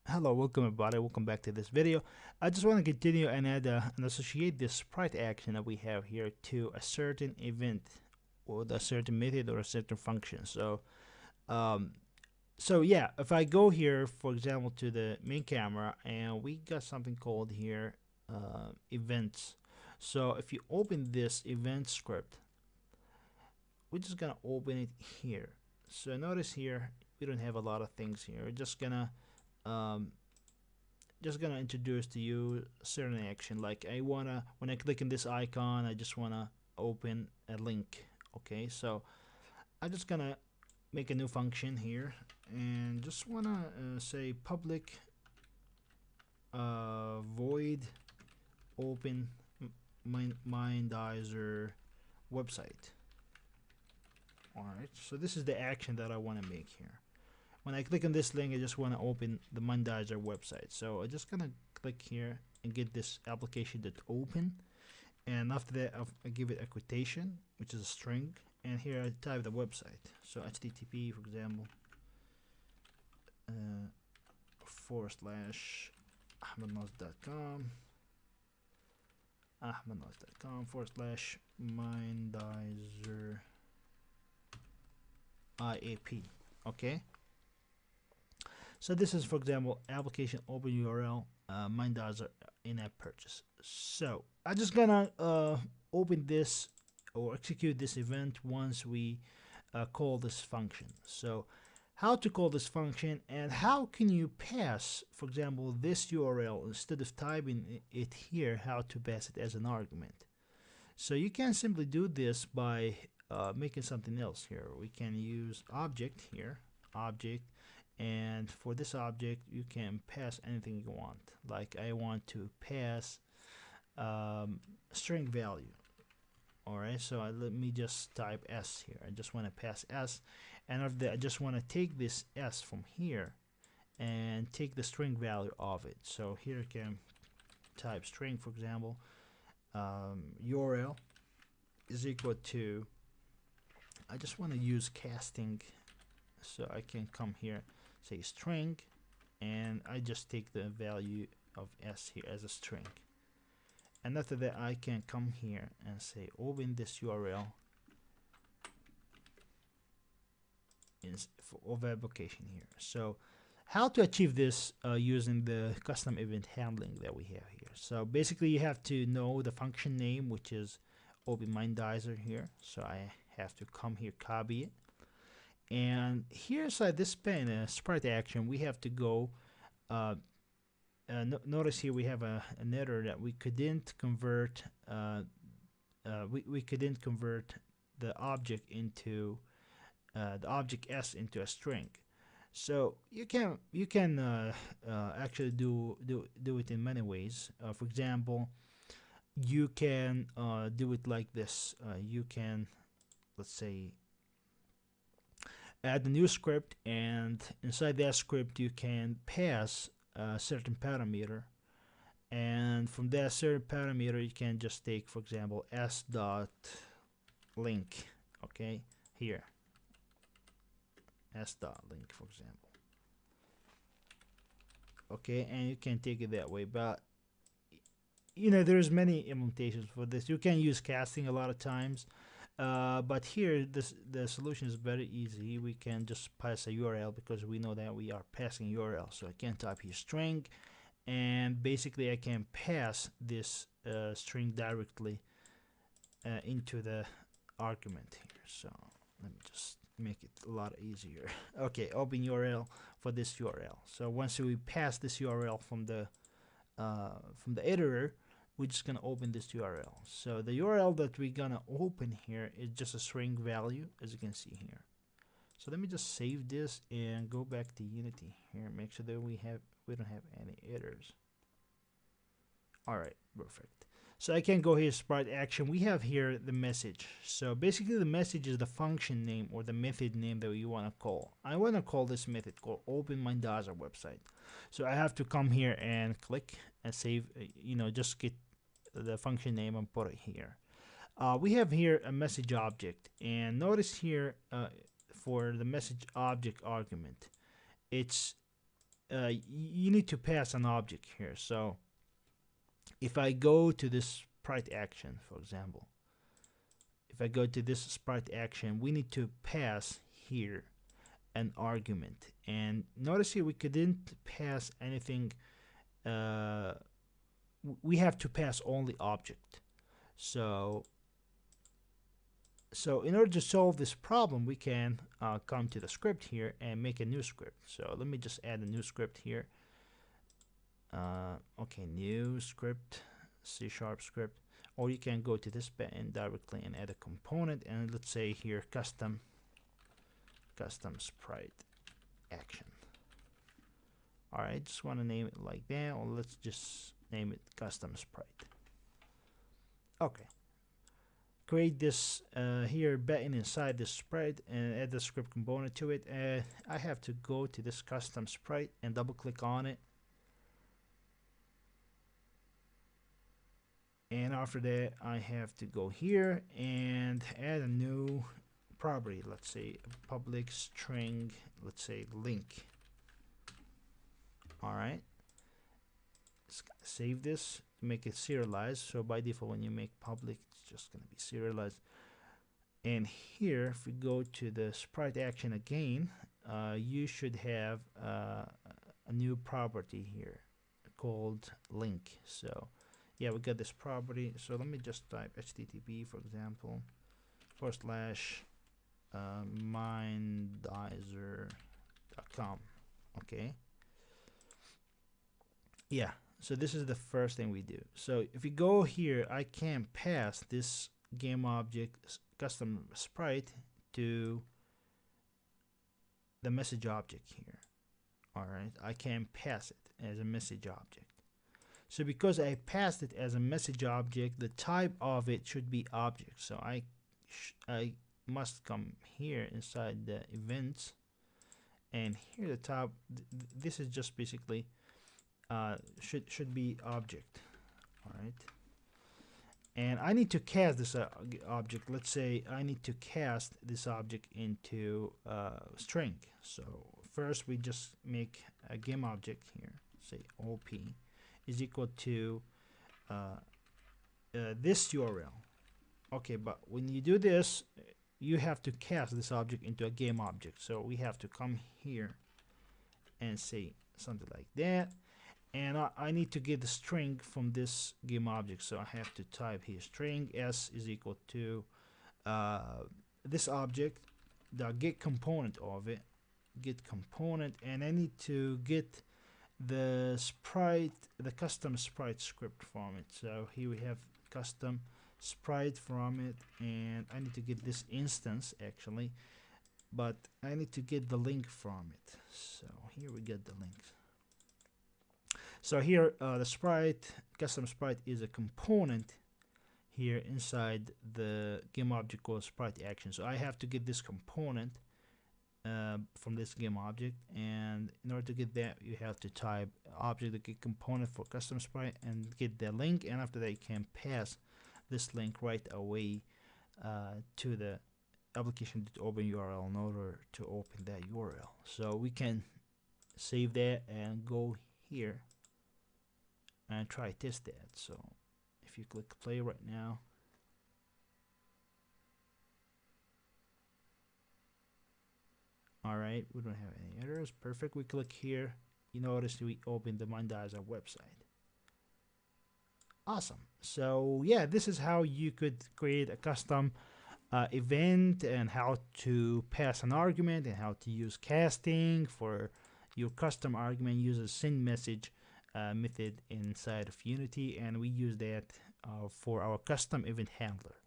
Hello, welcome everybody. Welcome back to this video. I just want to continue and add and associate this sprite action that we have here to a certain event or a certain method or a certain function. Um, so yeah, if I go here, for example, to the main camera, and we got something called here events. So if you open this event script, we're just gonna open it here. So notice here we don't have a lot of things here. We're um, just gonna introduce to you a certain action. Like when I click on this icon, I just wanna open a link. Okay, so I'm just gonna make a new function here and just wanna say public void open Mindizor website. Alright, so this is the action that I want to make here. When I click on this link, I just want to open the Mindizor website. So I'm just gonna click here and get this application that open, and after that I give it a quotation, which is a string, and here I type the website. So HTTP, for example, /ahmadnos.com /Mindizor IAP. Okay, so this is, for example, application open URL Mindizor in-app purchase. So I'm just gonna open this or execute this event once we call this function. So how to call this function and how can you pass, for example, this URL instead of typing it here, how to pass it as an argument. So you can simply do this by making something else here. We can use object here, object, and for this object you can pass anything you want. Like I want to pass string value. Alright, so let me just type S here. I just want to pass S, and after that I just want to take this S from here and take the string value of it. So here I can type string, for example, URL is equal to, I just want to use casting, so I can come here, say string, and I just take the value of S here as a string. And after that I can come here and say open this URL of application here. So how to achieve this using the custom event handling that we have here. So basically you have to know the function name, which is open Mindizor here. So I have to come here, copy it, and here inside this pane, sprite action, we have to go notice here we have an error that we couldn't convert we couldn't convert the object into the object S into a string. So you can actually do it in many ways. For example, you can do it like this. You can, let's say, add a new script, and inside that script you can pass a certain parameter, and from that certain parameter you can just take, for example, s dot link. Okay, here s dot link, for example. Okay, and you can take it that way, but you know there's many implementations for this. You can use casting a lot of times, but here the solution is very easy. We can just pass a URL because we know that we are passing URL. So I can type here string, and basically I can pass this string directly into the argument here. So let me just make it a lot easier. Okay, open URL for this URL. So once we pass this URL from the editor, we're just gonna open this URL. So the URL that we're gonna open here is just a string value, as you can see here. So let me just save this and go back to Unity here. Make sure that we don't have any errors. All right, perfect. So I can go here, sprite action. We have here the message. So basically the message is the function name or the method name that you want to call. I want to call this method called open Mindizor website. So I have to come here and click and save, just get the function name and put it here. We have here a message object, and notice here for the message object argument, it's you need to pass an object here. So if I go to this sprite action, for example, if I go to this sprite action, we need to pass here an argument. And notice here we couldn't pass anything. We have to pass only object. So in order to solve this problem, we can come to the script here and make a new script. So let me just add a new script here. Okay, new script, C# script, or you can go to this button directly and add a component, and let's say here custom sprite action. All right, just want to name it like that, or let's just name it custom sprite. Okay, create this here button inside this sprite and add the script component to it. I have to go to this custom sprite and double click on it, and after that I have to go here and add a new property. Let's say public string, let's say link. All right, save this to make it serialized. So by default, when you make public, it's just going to be serialized. And here, if we go to the sprite action again, you should have a new property here called link. So yeah, we got this property. So let me just type http, for example, / mindizor.com. Okay. Yeah, so this is the first thing we do. So if you go here, I can pass this game object custom sprite to the message object here. All right, I can pass it as a message object. So because I passed it as a message object, the type of it should be object. So I must come here inside the events, and here the top, this is just basically should be object. All right, and I need to cast this object. Let's say I need to cast this object into string. So first we just make a game object here, say op is equal to this URL. Okay, but when you do this, you have to cast this object into a game object. So we have to come here and say something like that. And I need to get the string from this game object. So I have to type here string s is equal to this object, the get component of it, get component, and I need to get the sprite, the custom sprite script from it. So here we have custom sprite from it, and I need to get this instance actually, but I need to get the link from it. So here we get the link. So here the sprite, custom sprite, is a component here inside the game object called sprite action. So I have to get this component from this game object, and in order to get that, you have to type object the get component for custom sprite and get the link, and after that you can pass this link right away to the application.open URL in order to open that URL. So we can save that and go here and try test that. So if you click play right now, all right, we don't have any errors. Perfect. We click here, you notice we open the Mindizor website. Awesome. So yeah, this is how you could create a custom event, and how to pass an argument, and how to use casting for your custom argument. Use a send message method inside of Unity, and we use that for our custom event handler.